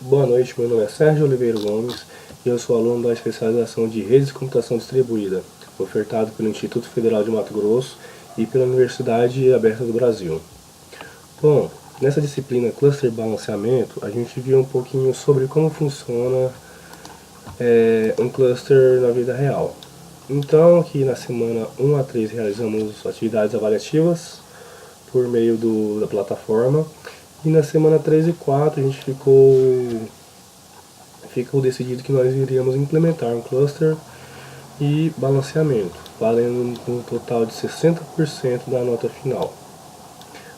Boa noite, meu nome é Sérgio Oliveira Gomes e eu sou aluno da especialização de Redes de Computação Distribuída, ofertado pelo Instituto Federal de Mato Grosso e pela Universidade Aberta do Brasil. Bom, nessa disciplina Cluster Balanceamento, a gente viu um pouquinho sobre como funciona um cluster na vida real. Então, aqui na semana 1 a 3 realizamos atividades avaliativas por meio da plataforma. E na semana 3 e 4 a gente ficou decidido que nós iríamos implementar um cluster e balanceamento, valendo um total de 60% da nota final.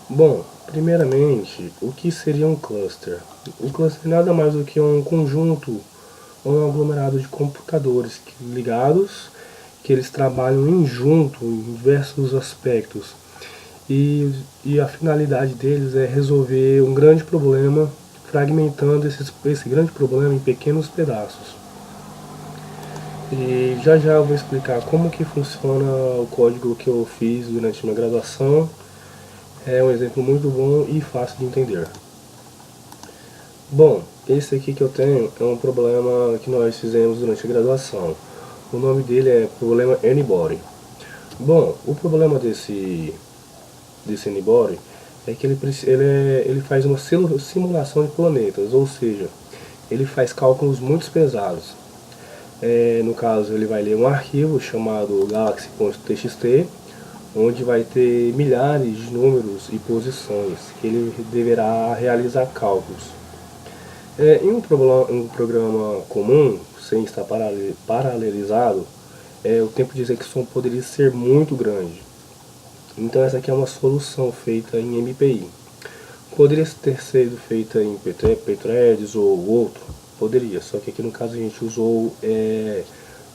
Bom, primeiramente, o que seria um cluster? O cluster nada mais do que um conjunto ou um aglomerado de computadores ligados, que eles trabalham em junto em diversos aspectos. E a finalidade deles é resolver um grande problema, fragmentando esse grande problema em pequenos pedaços. E já eu vou explicar como que funciona o código que eu fiz durante minha graduação. É um exemplo muito bom e fácil de entender. Bom, esse aqui que eu tenho é um problema que nós fizemos durante a graduação. O nome dele é problema Anybody. Bom, o problema desse Anybody é que ele faz uma simulação de planetas, ou seja, ele faz cálculos muito pesados. No caso, ele vai ler um arquivo chamado galaxy.txt, onde vai ter milhares de números e posições que ele deverá realizar cálculos. Em um programa comum, sem estar paralelizado, o tempo de execução poderia ser muito grande. Então essa aqui é uma solução feita em MPI. Poderia ter sido feita em Pthreads ou outro? Poderia, só que aqui no caso a gente usou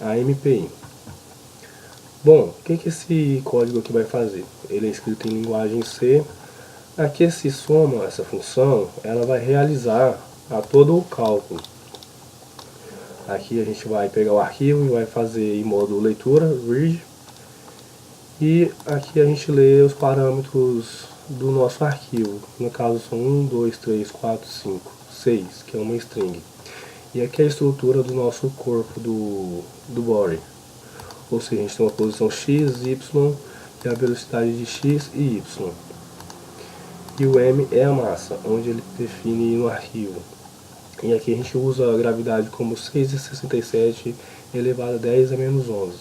a MPI. Bom, o que esse código aqui vai fazer? Ele é escrito em linguagem C. Aqui se soma essa função, ela vai realizar todo o cálculo. Aqui a gente vai pegar o arquivo e vai fazer em modo leitura, read. E aqui a gente lê os parâmetros do nosso arquivo. No caso são 1, 2, 3, 4, 5, 6, que é uma string. E aqui é a estrutura do nosso corpo do body. Ou seja, a gente tem uma posição x, y e a velocidade de x e y. E o m é a massa, onde ele define no arquivo. E aqui a gente usa a gravidade como 6,67 elevado a 10 a menos 11.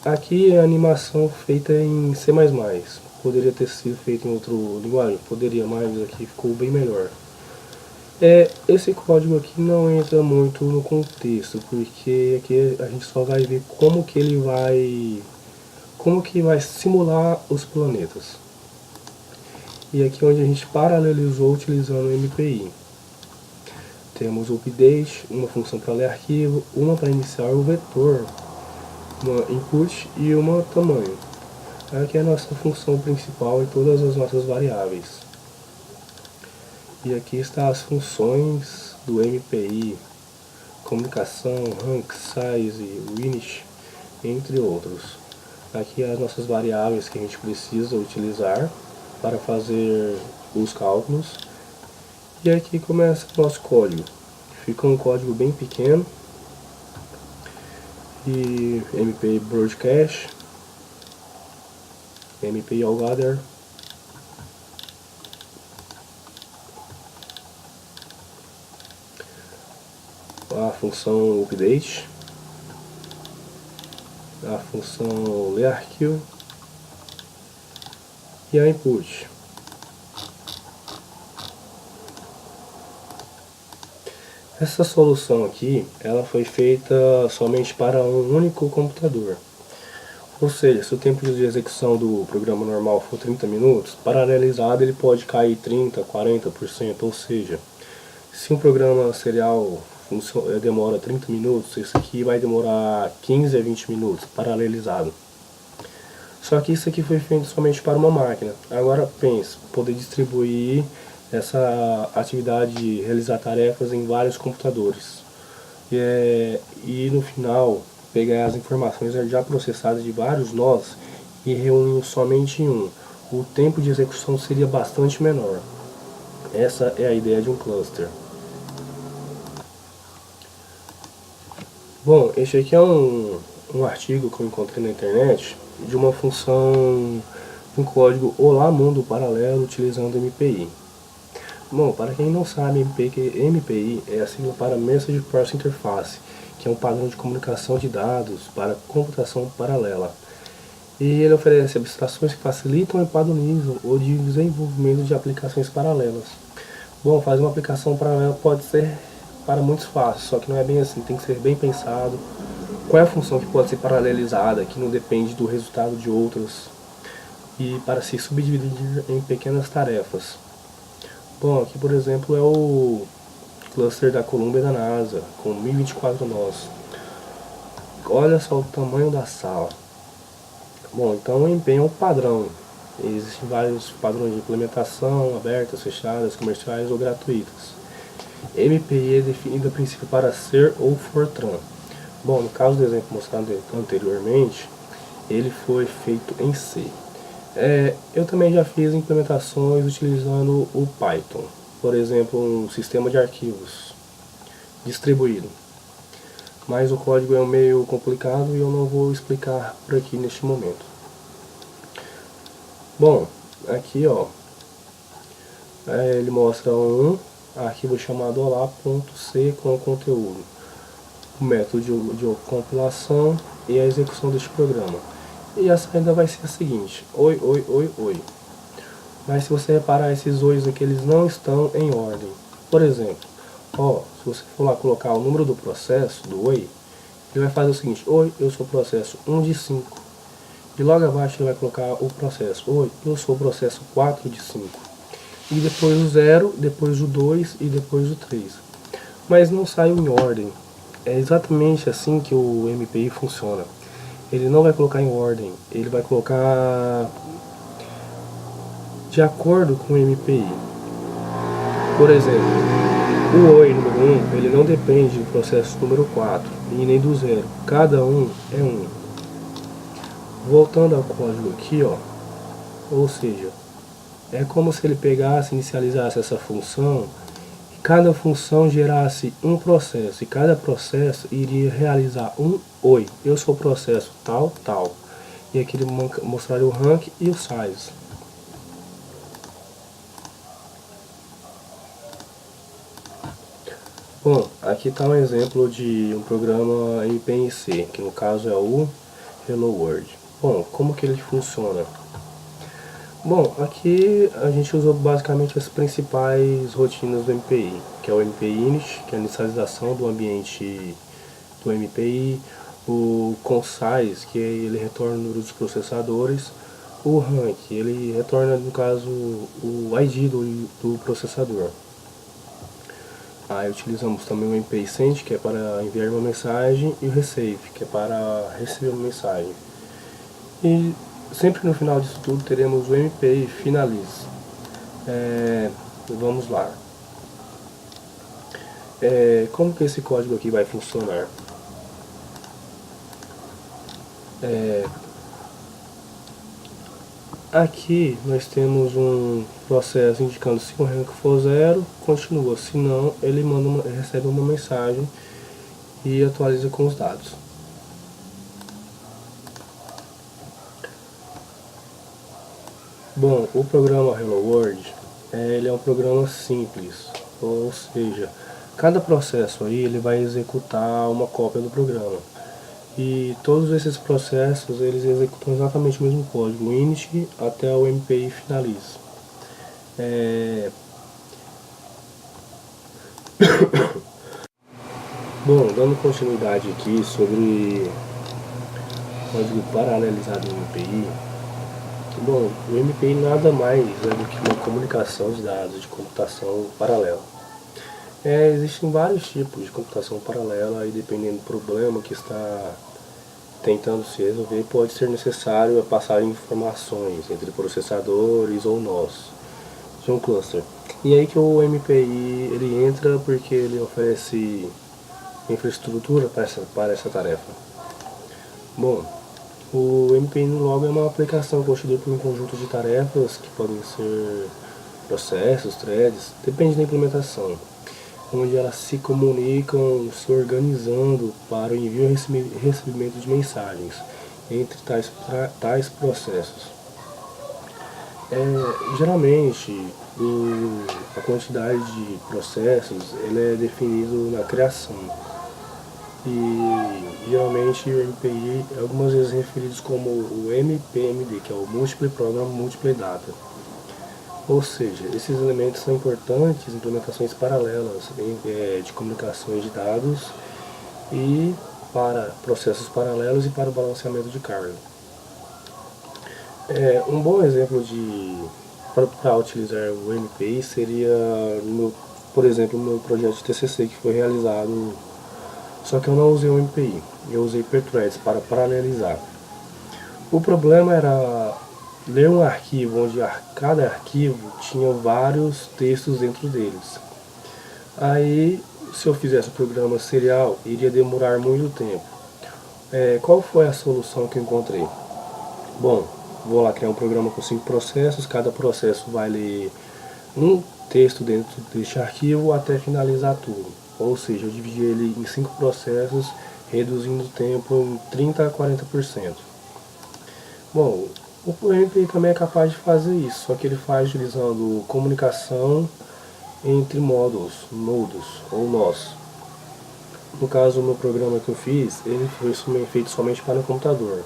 Aqui é a animação feita em C++. Poderia ter sido feita em outro linguagem? Poderia, mas aqui ficou bem melhor. Esse código aqui não entra muito no contexto, porque aqui a gente só vai ver como que vai simular os planetas. E aqui onde a gente paralelizou utilizando o MPI. Temos o update, uma função para ler arquivo, uma para iniciar o vetor, uma input e uma tamanho. Aqui é a nossa função principal e todas as nossas variáveis. E aqui está as funções do MPI, comunicação, rank, size, init, entre outros. Aqui as nossas variáveis que a gente precisa utilizar para fazer os cálculos. E aqui começa o nosso código. Fica um código bem pequeno. E MPI Broadcast, MPI Allgather, a função update, a função ler arquivo e a input. Essa solução aqui, ela foi feita somente para um único computador. Ou seja, se o tempo de execução do programa normal for 30 minutos, paralelizado ele pode cair 30%, 40%. Ou seja, se um programa serial demora 30 minutos, esse aqui vai demorar 15 a 20 minutos, paralelizado. Só que isso aqui foi feito somente para uma máquina. Agora pense, poder distribuir essa atividade de realizar tarefas em vários computadores. E no final, pegar as informações já processadas de vários nós e reunir somente em um. O tempo de execução seria bastante menor. Essa é a ideia de um cluster. Bom, este aqui é um artigo que eu encontrei na internet de uma função, um código Olá Mundo Paralelo utilizando MPI. Bom, para quem não sabe, MPI é a sigla para Message Processing Interface, que é um padrão de comunicação de dados para computação paralela. E ele oferece abstrações que facilitam e padronizam o desenvolvimento de aplicações paralelas. Bom, fazer uma aplicação paralela pode ser para muitos fácil, só que não é bem assim, tem que ser bem pensado. Qual é a função que pode ser paralelizada, que não depende do resultado de outras, e para se subdividir em pequenas tarefas. Bom, aqui por exemplo é o cluster da Columbia da NASA, com 1024 nós. Olha só o tamanho da sala. Bom, então o empenho é um padrão. Existem vários padrões de implementação, abertas, fechadas, comerciais ou gratuitas. MPI é definido a princípio para ser ou Fortran. Bom, no caso do exemplo mostrado anteriormente, ele foi feito em C. Eu também já fiz implementações utilizando o Python. Por exemplo, um sistema de arquivos distribuído. Mas o código é meio complicado e eu não vou explicar por aqui neste momento. Bom, aqui ó, ele mostra um arquivo chamado olá.c com conteúdo, o método de compilação e a execução deste programa. E a saída vai ser a seguinte: oi, oi, oi, oi. Mas se você reparar, esses ois aqui eles não estão em ordem. Por exemplo, ó, se você for lá colocar o número do processo, do oi, ele vai fazer o seguinte: oi, eu sou o processo 1 de 5. E logo abaixo ele vai colocar o processo: oi, eu sou o processo 4 de 5. E depois o 0, depois o 2 e depois o 3. Mas não saiu em ordem. É exatamente assim que o MPI funciona. Ele não vai colocar em ordem, ele vai colocar de acordo com o MPI. Por exemplo, o oi número 1, ele não depende do processo número 4 e nem do 0. Cada um é 1. Voltando ao código aqui, ó, ou seja, é como se ele pegasse e inicializasse essa função, e cada função gerasse um processo, e cada processo iria realizar um oi. Eu sou o processo tal, tal. E aqui ele mostraria o rank e o size. Bom, aqui está um exemplo de um programa MPIC, que no caso é o Hello World. Bom, como que ele funciona? Bom, aqui a gente usou basicamente as principais rotinas do MPI, que é o MPI init, que é a inicialização do ambiente do MPI, o concise, que ele retorna o número dos processadores, o rank, ele retorna, no caso, o ID do processador. Aí utilizamos também o MPI send, que é para enviar uma mensagem, e o receive, que é para receber uma mensagem. E sempre no final disso tudo teremos o MPI finalize. Vamos lá. Como que esse código aqui vai funcionar? Aqui nós temos um processo indicando se o rank for 0, continua, se não, ele recebe uma mensagem e atualiza com os dados. Bom, o programa Hello World, ele é um programa simples, ou seja, cada processo aí ele vai executar uma cópia do programa. E todos esses processos eles executam exatamente o mesmo código, init até o MPI finalize. Bom, dando continuidade aqui sobre código paralelizado no MPI. Bom, o MPI nada mais é do que uma comunicação de dados de computação paralela. Existem vários tipos de computação paralela e dependendo do problema que está tentando se resolver, pode ser necessário passar informações entre processadores ou nós de um cluster. E aí que o MPI ele entra porque ele oferece infraestrutura para essa tarefa. Bom, o MPI no logo é uma aplicação constituída por um conjunto de tarefas que podem ser processos, threads, depende da implementação, onde elas se comunicam se organizando para o envio e recebimento de mensagens entre tais processos. Geralmente, a quantidade de processos ele é definido na criação. E geralmente o MPI é algumas vezes referido como o MPMD, que é o Multiple Program Multiple Data. Ou seja, esses elementos são importantes em implementações paralelas de comunicações de dados e para processos paralelos e para o balanceamento de carga. Um bom exemplo para utilizar o MPI seria, por exemplo, no meu projeto de TCC que foi realizado, só que eu não usei o MPI, eu usei Perthreads para paralelizar. O problema era ler um arquivo onde cada arquivo tinha vários textos dentro deles. Aí, se eu fizesse o programa serial, iria demorar muito tempo. Qual foi a solução que eu encontrei? Bom, vou lá criar um programa com 5 processos, cada processo vai ler um texto dentro deste arquivo até finalizar tudo. Ou seja, eu dividi ele em 5 processos, reduzindo o tempo em 30 a 40%. Bom, o MPI também é capaz de fazer isso, só que ele faz utilizando comunicação entre módulos, nodos ou nós. No caso, no programa que eu fiz, ele foi feito somente para o computador.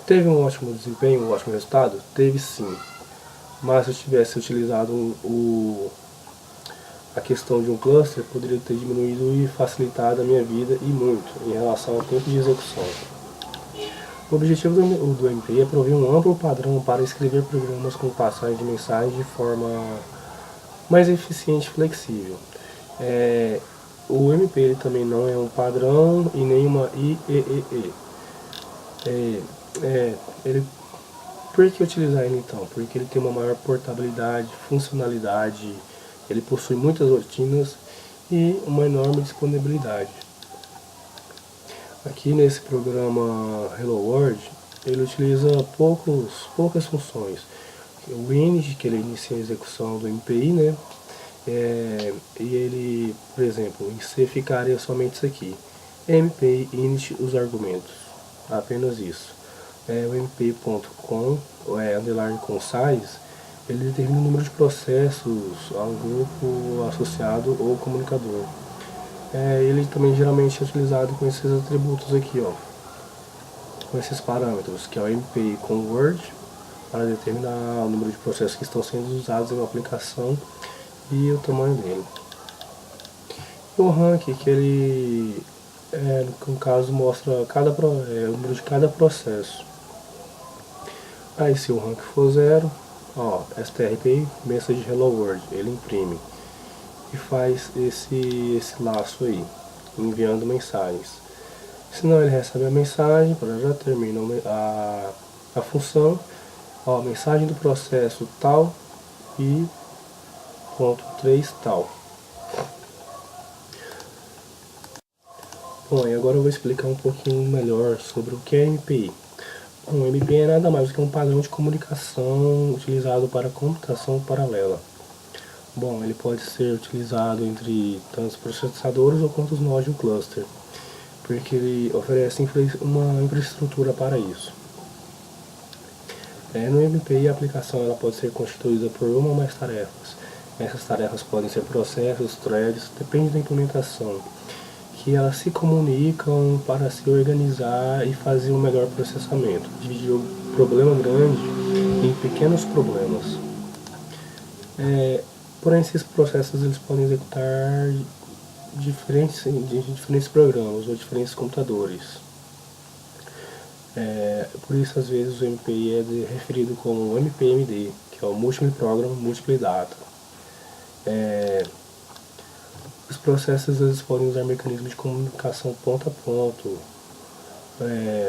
Teve um ótimo desempenho, um ótimo resultado? Teve sim. Mas se eu tivesse utilizado a questão de um cluster, poderia ter diminuído e facilitado a minha vida e muito em relação ao tempo de execução. O objetivo do MPI é prover um amplo padrão para escrever programas com passagem de mensagem de forma mais eficiente e flexível. O MPI ele também não é um padrão e nem uma IEEE. Por que utilizar ele então? Porque ele tem uma maior portabilidade, funcionalidade, ele possui muitas rotinas e uma enorme disponibilidade. Aqui nesse programa Hello World, ele utiliza poucas funções. O init, que ele inicia a execução do MPI, né? E ele, por exemplo, em C ficaria somente isso aqui. MPI init os argumentos. Apenas isso. O MPI.com, underline concise, ele determina o número de processos a um grupo associado ou comunicador. Ele também geralmente é utilizado com esses atributos aqui, ó, com esses parâmetros, que é o MPI convert, para determinar o número de processos que estão sendo usados em uma aplicação e o tamanho dele. E o rank, que ele, no caso, mostra o número de cada processo. Aí se o rank for 0, ó, strp, message hello world, ele imprime e faz esse laço aí, enviando mensagens. Se não, ele recebe a mensagem, já termina a função, ó, mensagem do processo tal e ponto 3 tal. Bom, e agora eu vou explicar um pouquinho melhor sobre o que é MPI. Bom, o MPI é nada mais do que um padrão de comunicação utilizado para computação paralela. Bom, ele pode ser utilizado entre tantos processadores ou quantos nós de um cluster, porque ele oferece uma infraestrutura para isso. No MPI, a aplicação ela pode ser constituída por uma ou mais tarefas. Essas tarefas podem ser processos, threads, depende da implementação, que elas se comunicam para se organizar e fazer um melhor processamento, dividir o problema grande em pequenos problemas. Porém, esses processos eles podem executar diferentes programas ou diferentes computadores. Por isso, às vezes, o MPI é referido como MPMD, que é o Multiple Program Multiple Data. Os processos eles podem usar mecanismos de comunicação ponto a ponto,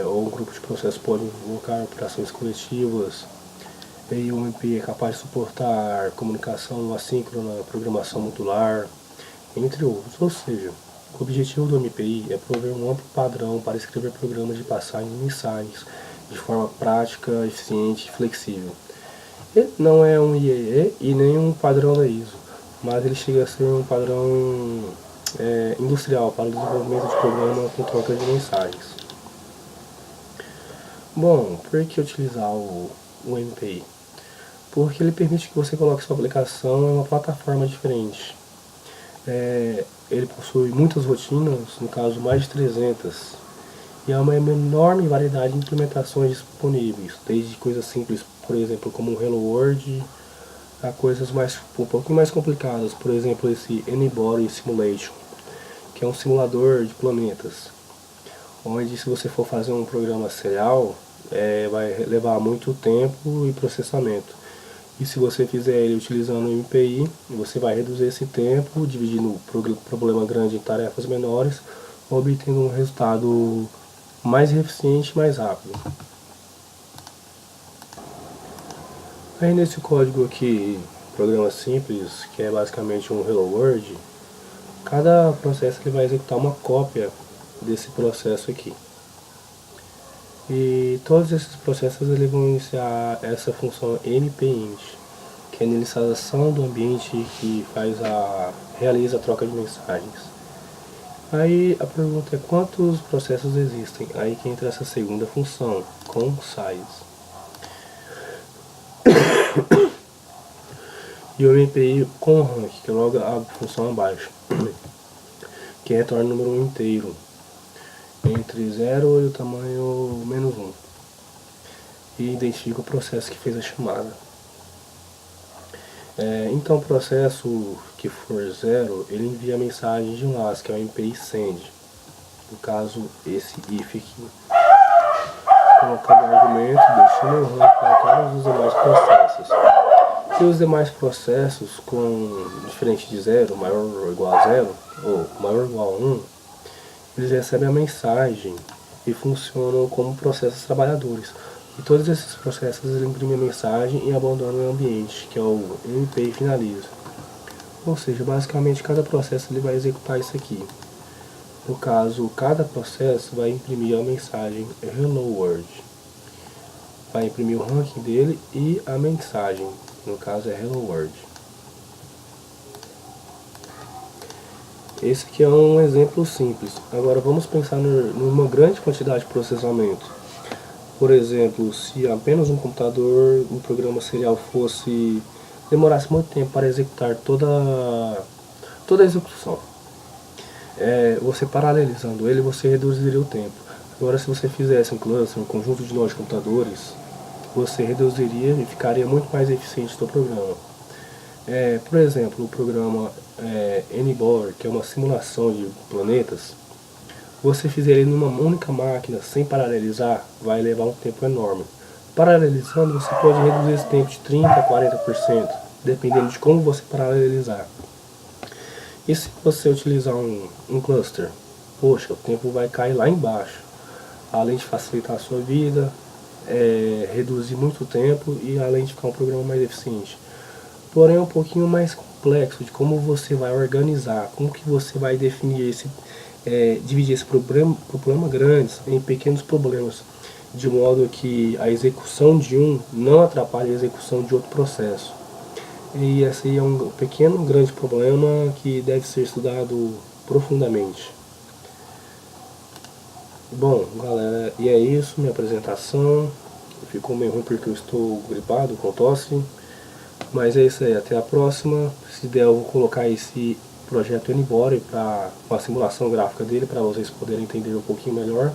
ou um grupo de processos pode invocar operações coletivas. E o MPI é capaz de suportar comunicação assíncrona, programação modular, entre outros. Ou seja, o objetivo do MPI é prover um amplo padrão para escrever programas de passagem de mensagens de forma prática, eficiente e flexível. Ele não é um IEE e nem um padrão da ISO, mas ele chega a ser um padrão industrial para o desenvolvimento de programa com troca de mensagens. Bom, por que utilizar o MPI? Porque ele permite que você coloque sua aplicação em uma plataforma diferente. Ele possui muitas rotinas, no caso mais de 300, e há uma enorme variedade de implementações disponíveis, desde coisas simples, por exemplo, como o Hello World, a coisas um pouco mais complicadas, por exemplo, esse Anybody Simulation, que é um simulador de planetas, onde se você for fazer um programa serial, vai levar muito tempo e processamento. E se você fizer ele utilizando o MPI, você vai reduzir esse tempo, dividindo o problema grande em tarefas menores, obtendo um resultado mais eficiente e mais rápido. Aí nesse código aqui, programa simples, que é basicamente um Hello World, cada processo ele vai executar uma cópia desse processo aqui. E todos esses processos eles vão iniciar essa função npint, que é a inicialização do ambiente que realiza a troca de mensagens. Aí a pergunta é quantos processos existem? Aí que entra essa segunda função, com size. E o MPI com rank, que é logo a função abaixo, que retorna o número inteiro, entre 0 e o tamanho menos 1. E identifica o processo que fez a chamada. Então o processo que for 0, ele envia a mensagem de enlace, que é o MPI send. No caso, esse if aqui. Colocando o argumento, deixando o rank para todos os demais processos. E os demais processos, diferente de 0, maior ou igual a 0, ou maior ou igual a 1, eles recebem a mensagem e funcionam como processos trabalhadores. E todos esses processos eles imprimem a mensagem e abandonam o ambiente, que é o MPI finaliza. Ou seja, basicamente cada processo ele vai executar isso aqui. No caso, cada processo vai imprimir a mensagem Hello World. Vai imprimir o ranking dele e a mensagem, no caso é Hello World. Esse aqui é um exemplo simples. Agora vamos pensar numa grande quantidade de processamento. Por exemplo, se apenas um computador, um programa serial demorasse muito tempo para executar toda a execução. Você paralelizando ele, você reduziria o tempo. Agora se você fizesse um cluster, um conjunto de nós de computadores, você reduziria e ficaria muito mais eficiente do programa. Por exemplo, o programa Anybody, que é uma simulação de planetas, você fizer ele numa única máquina sem paralelizar, vai levar um tempo enorme. Paralelizando, você pode reduzir esse tempo de 30% a 40%, dependendo de como você paralelizar. E se você utilizar um cluster, poxa, o tempo vai cair lá embaixo. Além de facilitar a sua vida, reduzir muito o tempo e além de ficar um programa mais eficiente. Porém é um pouquinho mais complexo de como você vai organizar, como que você vai definir dividir esse problema grande em pequenos problemas, de modo que a execução de um não atrapalhe a execução de outro processo. E esse aí é um pequeno, grande problema que deve ser estudado profundamente. Bom, galera, e é isso, minha apresentação. Ficou meio ruim porque eu estou gripado, com tosse. Mas é isso aí, até a próxima. Se der eu vou colocar esse projeto Anybody para uma simulação gráfica dele, para vocês poderem entender um pouquinho melhor.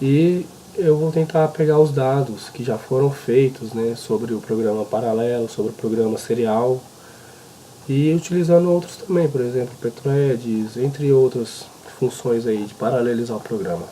E eu vou tentar pegar os dados que já foram feitos, né, sobre o programa paralelo, sobre o programa serial, e utilizando outros também, por exemplo, Pthreads, entre outras funções aí de paralelizar o programa.